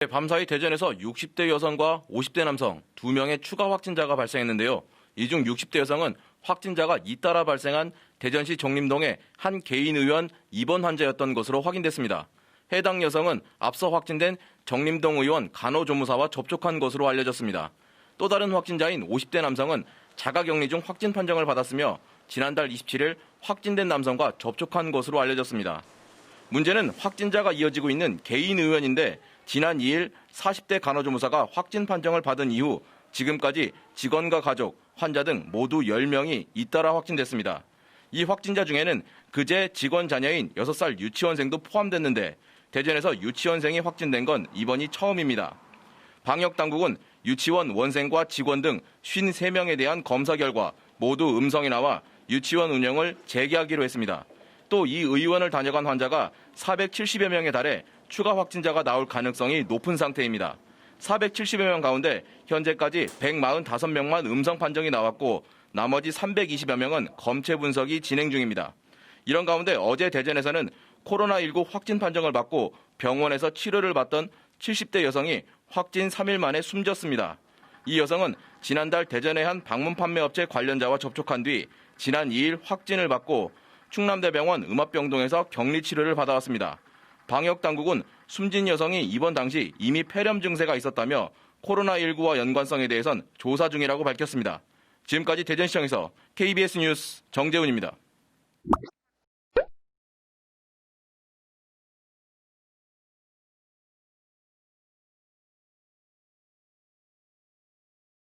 밤사이 대전에서 60대 여성과 50대 남성 2명의 추가 확진자가 발생했는데요. 이 중 60대 여성은 확진자가 잇따라 발생한 대전시 정림동의 한 개인 의원 입원 환자였던 것으로 확인됐습니다. 해당 여성은 앞서 확진된 정림동 의원 간호조무사와 접촉한 것으로 알려졌습니다. 또 다른 확진자인 50대 남성은 자가격리 중 확진 판정을 받았으며 지난달 27일 확진된 남성과 접촉한 것으로 알려졌습니다. 문제는 확진자가 이어지고 있는 개인 의원인데 지난 2일 40대 간호조무사가 확진 판정을 받은 이후 지금까지 직원과 가족, 환자 등 모두 10명이 잇따라 확진됐습니다. 이 확진자 중에는 그제 직원 자녀인 6살 유치원생도 포함됐는데 대전에서 유치원생이 확진된 건 이번이 처음입니다. 방역당국은 유치원 원생과 직원 등 53명에 대한 검사 결과 모두 음성이 나와 유치원 운영을 재개하기로 했습니다. 또 이 의원을 다녀간 환자가 470여 명에 달해 추가 확진자가 나올 가능성이 높은 상태입니다. 470여 명 가운데 현재까지 145명만 음성 판정이 나왔고 나머지 320여 명은 검체 분석이 진행 중입니다. 이런 가운데 어제 대전에서는 코로나19 확진 판정을 받고 병원에서 치료를 받던 70대 여성이 확진 3일 만에 숨졌습니다. 이 여성은 지난달 대전의 한 방문 판매업체 관련자와 접촉한 뒤 지난 2일 확진을 받고 충남대병원 음압병동에서 격리 치료를 받아왔습니다. 방역당국은 숨진 여성이 입원 당시 이미 폐렴 증세가 있었다며 코로나19와 연관성에 대해선 조사 중이라고 밝혔습니다. 지금까지 대전시청에서 KBS 뉴스 정재훈입니다.